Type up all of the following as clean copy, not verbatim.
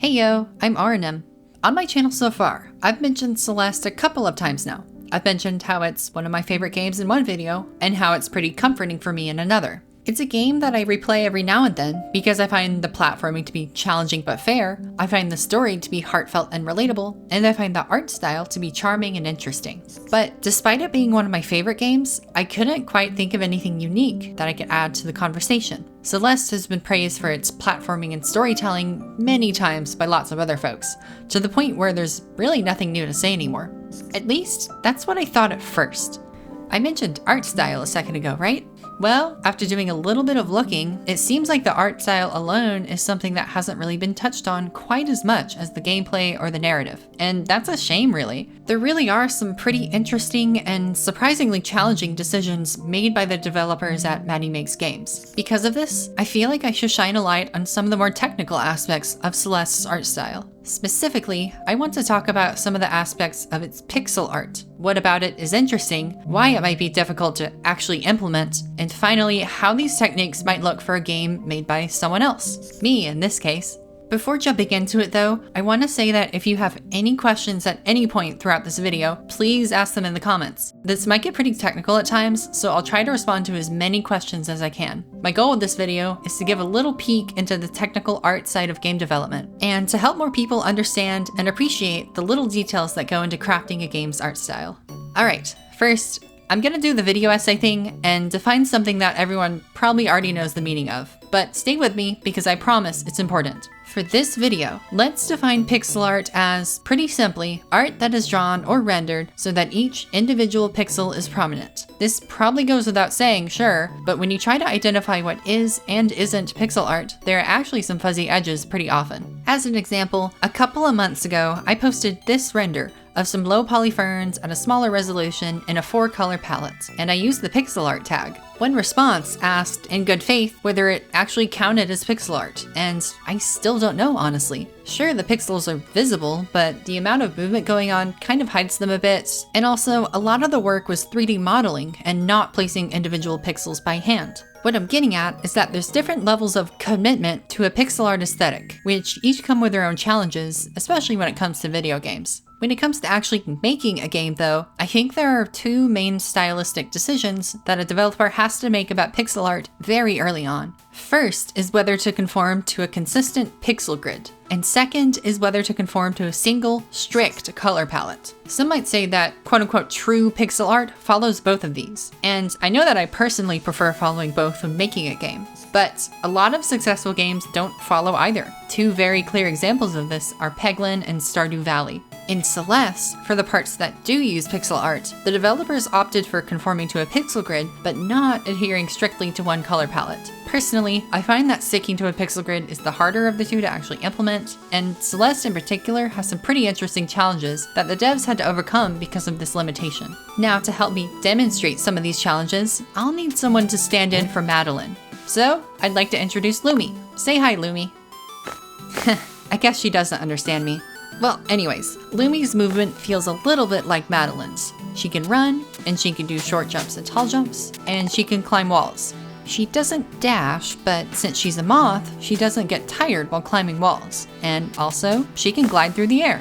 Hey yo, I'm Arnhem. On my channel so far, I've mentioned Celeste a couple of times now. I've mentioned how it's one of my favorite games in one video, and how it's pretty comforting for me in another. It's a game that I replay every now and then because I find the platforming to be challenging but fair, I find the story to be heartfelt and relatable, and I find the art style to be charming and interesting. But despite it being one of my favorite games, I couldn't quite think of anything unique that I could add to the conversation. Celeste has been praised for its platforming and storytelling many times by lots of other folks, to the point where there's really nothing new to say anymore. At least, that's what I thought at first. I mentioned art style a second ago, right? Well, after doing a little bit of looking, it seems like the art style alone is something that hasn't really been touched on quite as much as the gameplay or the narrative. And that's a shame, really. There really are some pretty interesting and surprisingly challenging decisions made by the developers at Maddie Makes Games. Because of this, I feel like I should shine a light on some of the more technical aspects of Celeste's art style. Specifically, I want to talk about some of the aspects of its pixel art. What about it is interesting, why it might be difficult to actually implement, and finally, how these techniques might look for a game made by someone else. Me, in this case. Before jumping into it though, I want to say that if you have any questions at any point throughout this video, please ask them in the comments. This might get pretty technical at times, so I'll try to respond to as many questions as I can. My goal with this video is to give a little peek into the technical art side of game development, and to help more people understand and appreciate the little details that go into crafting a game's art style. Alright, first, I'm gonna do the video essay thing and define something that everyone probably already knows the meaning of, but stay with me because I promise it's important. For this video, let's define pixel art as, pretty simply, art that is drawn or rendered so that each individual pixel is prominent. This probably goes without saying, sure, but when you try to identify what is and isn't pixel art, there are actually some fuzzy edges pretty often. As an example, a couple of months ago, I posted this render of some low poly ferns at a smaller resolution in a 4-color palette, and I used the pixel art tag. One response asked, in good faith, whether it actually counted as pixel art, and I still don't know, honestly. Sure, the pixels are visible, but the amount of movement going on kind of hides them a bit, and also a lot of the work was 3D modeling and not placing individual pixels by hand. What I'm getting at is that there's different levels of commitment to a pixel art aesthetic, which each come with their own challenges, especially when it comes to video games. When it comes to actually making a game though, I think there are two main stylistic decisions that a developer has to make about pixel art very early on. First is whether to conform to a consistent pixel grid, and second is whether to conform to a single, strict color palette. Some might say that quote-unquote true pixel art follows both of these, and I know that I personally prefer following both when making a game, but a lot of successful games don't follow either. Two very clear examples of this are Peglin and Stardew Valley. In Celeste, for the parts that do use pixel art, the developers opted for conforming to a pixel grid, but not adhering strictly to one color palette. Personally, I find that sticking to a pixel grid is the harder of the two to actually implement, and Celeste in particular has some pretty interesting challenges that the devs had to overcome because of this limitation. Now, to help me demonstrate some of these challenges, I'll need someone to stand in for Madeline. So, I'd like to introduce Lumi. Say hi, Lumi. I guess she doesn't understand me. Well, anyways, Lumi's movement feels a little bit like Madeline's. She can run, and she can do short jumps and tall jumps, and she can climb walls. She doesn't dash, but since she's a moth, she doesn't get tired while climbing walls. And also, she can glide through the air.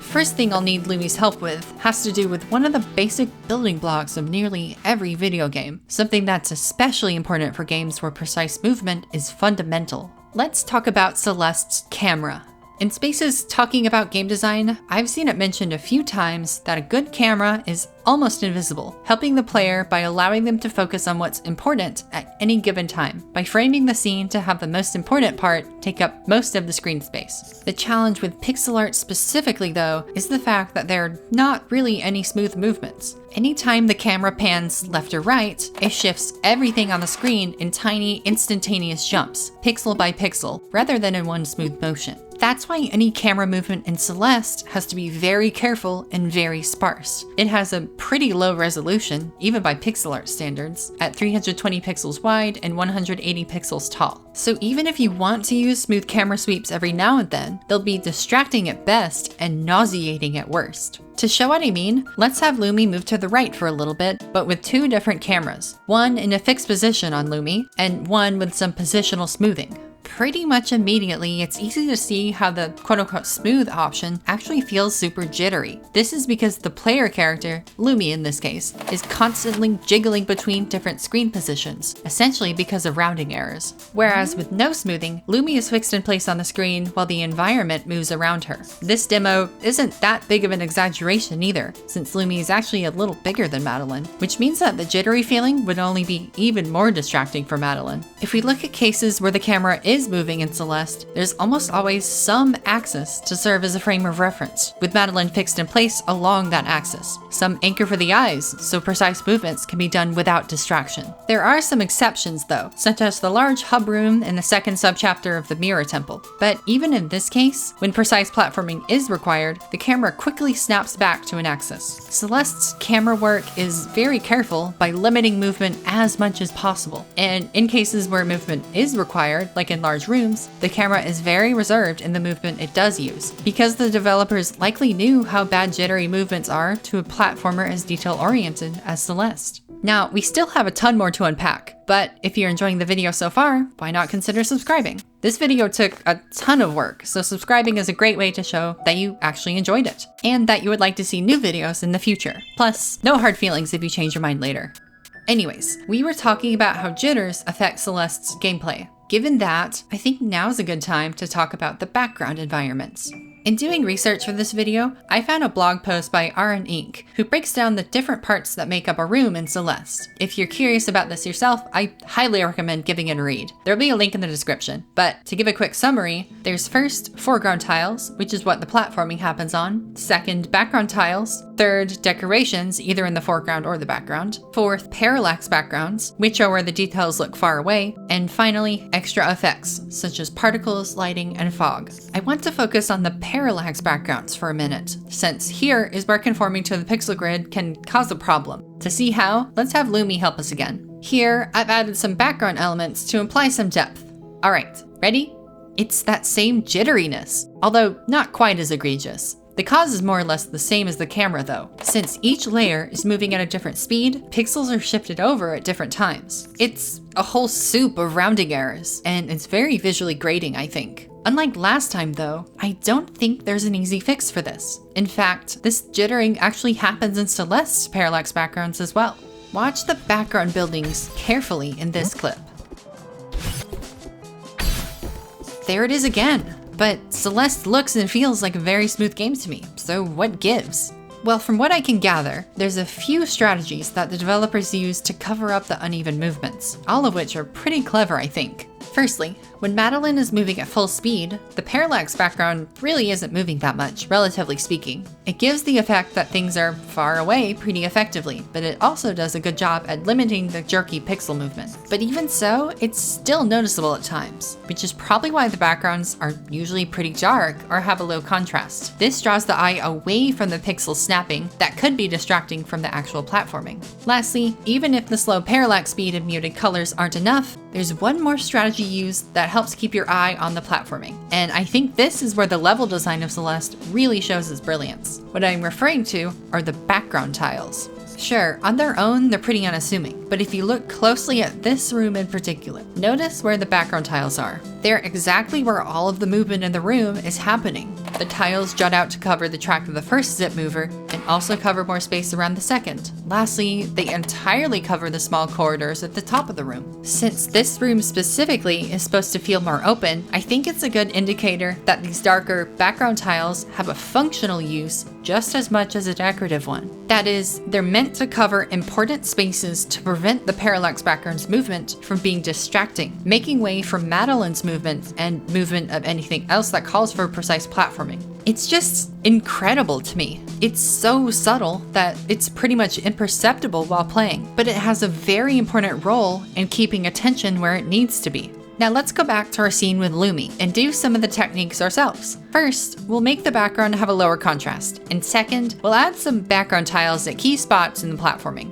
First thing I'll need Lumi's help with has to do with one of the basic building blocks of nearly every video game, something that's especially important for games where precise movement is fundamental. Let's talk about Celeste's camera. In spaces talking about game design, I've seen it mentioned a few times that a good camera is almost invisible, helping the player by allowing them to focus on what's important at any given time, by framing the scene to have the most important part take up most of the screen space. The challenge with pixel art specifically though, is the fact that there are not really any smooth movements. Anytime the camera pans left or right, it shifts everything on the screen in tiny, instantaneous jumps, pixel by pixel, rather than in one smooth motion. That's why any camera movement in Celeste has to be very careful and very sparse. It has a pretty low resolution, even by pixel art standards, at 320 pixels wide and 180 pixels tall. So even if you want to use smooth camera sweeps every now and then, they'll be distracting at best and nauseating at worst. To show what I mean, let's have Lumi move to the right for a little bit, but with two different cameras. One in a fixed position on Lumi, and one with some positional smoothing. pretty much immediately, it's easy to see how the quote-unquote smooth option actually feels super jittery. This is because the player character, Lumi in this case, is constantly jiggling between different screen positions, essentially because of rounding errors. Whereas with no smoothing, Lumi is fixed in place on the screen while the environment moves around her. This demo isn't that big of an exaggeration either, since Lumi is actually a little bigger than Madeline, which means that the jittery feeling would only be even more distracting for Madeline. If we look at cases where the camera is moving in Celeste, there's almost always some axis to serve as a frame of reference, with Madeline fixed in place along that axis. Some anchor for the eyes, so precise movements can be done without distraction. There are some exceptions though, such as the large hub room in the second subchapter of the Mirror Temple. But even in this case, when precise platforming is required, the camera quickly snaps back to an axis. Celeste's camera work is very careful by limiting movement as much as possible. And in cases where movement is required, like in large rooms, the camera is very reserved in the movement it does use, because the developers likely knew how bad jittery movements are to a platformer as detail-oriented as Celeste. Now, we still have a ton more to unpack, but if you're enjoying the video so far, why not consider subscribing? This video took a ton of work, so subscribing is a great way to show that you actually enjoyed it, and that you would like to see new videos in the future. Plus, no hard feelings if you change your mind later. Anyways, we were talking about how jitters affect Celeste's gameplay. Given that, I think now's a good time to talk about the background environments. In doing research for this video, I found a blog post by RN Inc., who breaks down the different parts that make up a room in Celeste. If you're curious about this yourself, I highly recommend giving it a read. There'll be a link in the description. But to give a quick summary, there's first, foreground tiles, which is what the platforming happens on. Second, background tiles. Third, decorations, either in the foreground or the background. Fourth, parallax backgrounds, which are where the details look far away. And finally, extra effects, such as particles, lighting, and fog. I want to focus on the parallax backgrounds for a minute, since here is where conforming to the pixel grid can cause a problem. To see how, let's have Lumi help us again. Here, I've added some background elements to imply some depth. Alright, ready? It's that same jitteriness, although not quite as egregious. The cause is more or less the same as the camera though. Since each layer is moving at a different speed, pixels are shifted over at different times. It's a whole soup of rounding errors, and it's very visually grating, I think. Unlike last time though, I don't think there's an easy fix for this. In fact, this jittering actually happens in Celeste's parallax backgrounds as well. Watch the background buildings carefully in this clip. There it is again. But Celeste looks and feels like a very smooth game to me, so what gives? Well, from what I can gather, there's a few strategies that the developers use to cover up the uneven movements, all of which are pretty clever, I think. Firstly, when Madeline is moving at full speed, the parallax background really isn't moving that much, relatively speaking. It gives the effect that things are far away pretty effectively, but it also does a good job at limiting the jerky pixel movement. But even so, it's still noticeable at times, which is probably why the backgrounds are usually pretty dark or have a low contrast. This draws the eye away from the pixel snapping that could be distracting from the actual platforming. Lastly, even if the slow parallax speed and muted colors aren't enough, there's one more strategy used that helps keep your eye on the platforming. And I think this is where the level design of Celeste really shows its brilliance. What I'm referring to are the background tiles. Sure, on their own, they're pretty unassuming, but if you look closely at this room in particular, notice where the background tiles are. They're exactly where all of the movement in the room is happening. The tiles jut out to cover the track of the first zip mover and also cover more space around the second. Lastly, they entirely cover the small corridors at the top of the room. Since this room specifically is supposed to feel more open, I think it's a good indicator that these darker background tiles have a functional use just as much as a decorative one. That is, they're meant to cover important spaces to prevent the parallax background's movement from being distracting, making way for Madeline's movement and movement of anything else that calls for precise platforming. It's just incredible to me. It's so subtle that it's pretty much imperceptible while playing, but it has a very important role in keeping attention where it needs to be. Now let's go back to our scene with Lumi and do some of the techniques ourselves. First, we'll make the background have a lower contrast, and second, we'll add some background tiles at key spots in the platforming.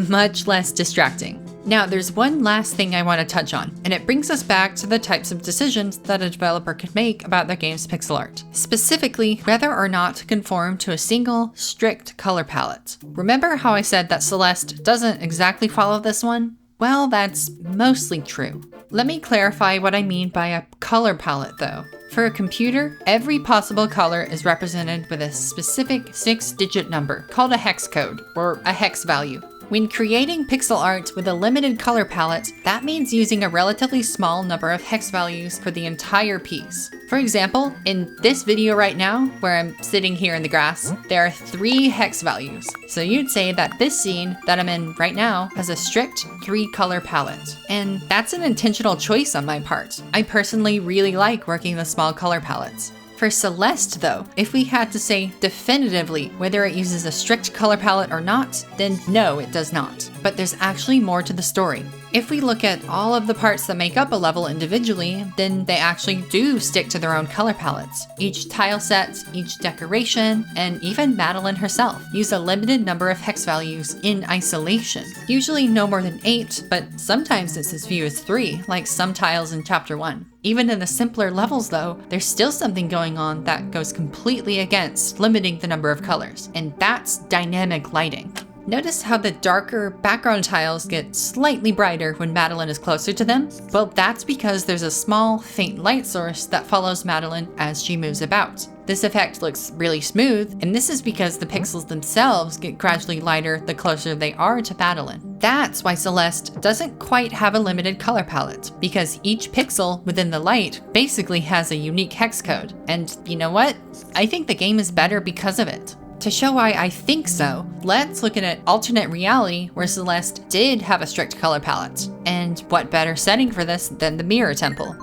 Much less distracting. Now there's one last thing I want to touch on, and it brings us back to the types of decisions that a developer could make about their game's pixel art. Specifically, whether or not to conform to a single, strict color palette. Remember how I said that Celeste doesn't exactly follow this one? Well, that's mostly true. Let me clarify what I mean by a color palette though. For a computer, every possible color is represented with a specific 6-digit number called a hex code, or a hex value. When creating pixel art with a limited color palette, that means using a relatively small number of hex values for the entire piece. For example, in this video right now, where I'm sitting here in the grass, there are 3 hex values. So you'd say that this scene that I'm in right now has a strict 3-color palette. And that's an intentional choice on my part. I personally really like working with small color palettes. For Celeste though, if we had to say definitively whether it uses a strict color palette or not, then no, it does not. But there's actually more to the story. If we look at all of the parts that make up a level individually, then they actually do stick to their own color palettes. Each tile set, each decoration, and even Madeline herself use a limited number of hex values in isolation. Usually no more than 8, but sometimes it's as few as 3, like some tiles in Chapter 1. Even in the simpler levels though, there's still something going on that goes completely against limiting the number of colors, and that's dynamic lighting. Notice how the darker background tiles get slightly brighter when Madeline is closer to them? Well, that's because there's a small, faint light source that follows Madeline as she moves about. This effect looks really smooth, and this is because the pixels themselves get gradually lighter the closer they are to Madeline. That's why Celeste doesn't quite have a limited color palette, because each pixel within the light basically has a unique hex code. And you know what? I think the game is better because of it. To show why I think so, let's look at an alternate reality where Celeste did have a strict color palette. And what better setting for this than the Mirror Temple?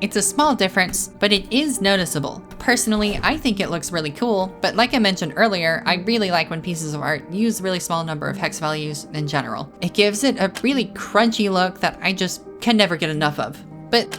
It's a small difference, but it is noticeable. Personally, I think it looks really cool, but like I mentioned earlier, I really like when pieces of art use really small number of hex values in general. It gives it a really crunchy look that I just can never get enough of. But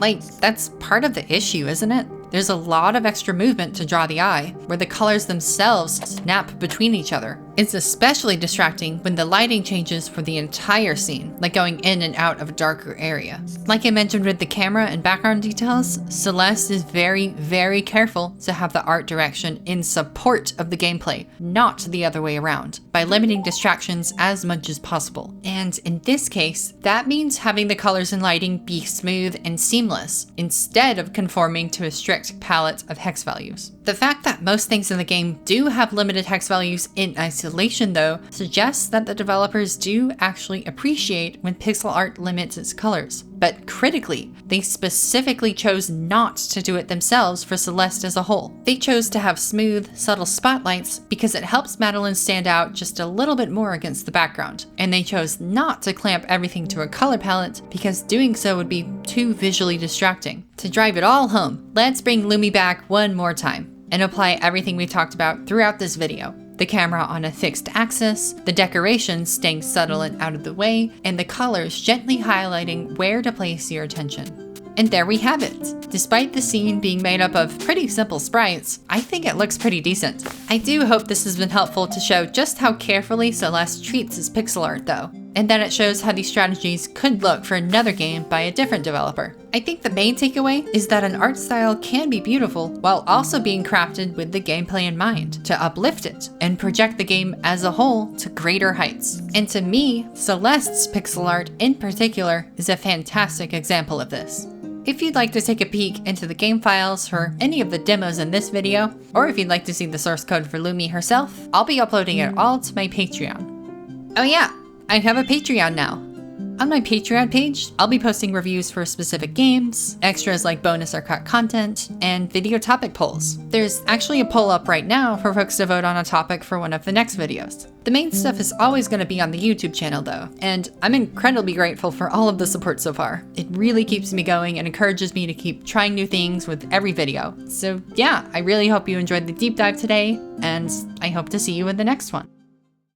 that's part of the issue, isn't it? There's a lot of extra movement to draw the eye, where the colors themselves snap between each other. It's especially distracting when the lighting changes for the entire scene, like going in and out of a darker area. Like I mentioned with the camera and background details, Celeste is very, very careful to have the art direction in support of the gameplay, not the other way around, by limiting distractions as much as possible. And in this case, that means having the colors and lighting be smooth and seamless, instead of conforming to a strict palette of hex values. The fact that most things in the game do have limited hex values in isolation though, suggests that the developers do actually appreciate when pixel art limits its colors. But critically, they specifically chose not to do it themselves for Celeste as a whole. They chose to have smooth, subtle spotlights because it helps Madeline stand out just a little bit more against the background. And they chose not to clamp everything to a color palette because doing so would be too visually distracting. To drive it all home, let's bring Lumi back one more time and apply everything we talked about throughout this video. The camera on a fixed axis, the decorations staying subtle and out of the way, and the colors gently highlighting where to place your attention. And there we have it. Despite the scene being made up of pretty simple sprites, I think it looks pretty decent. I do hope this has been helpful to show just how carefully Celeste treats his pixel art though, and that it shows how these strategies could look for another game by a different developer. I think the main takeaway is that an art style can be beautiful while also being crafted with the gameplay in mind to uplift it and project the game as a whole to greater heights. And to me, Celeste's pixel art in particular is a fantastic example of this. If you'd like to take a peek into the game files for any of the demos in this video, or if you'd like to see the source code for Lumi herself, I'll be uploading it all to my Patreon. Oh yeah, I have a Patreon now. On my Patreon page, I'll be posting reviews for specific games, extras like bonus or cut content, and video topic polls. There's actually a poll up right now for folks to vote on a topic for one of the next videos. The main stuff is always going to be on the YouTube channel though, and I'm incredibly grateful for all of the support so far. It really keeps me going and encourages me to keep trying new things with every video. So yeah, I really hope you enjoyed the deep dive today, and I hope to see you in the next one.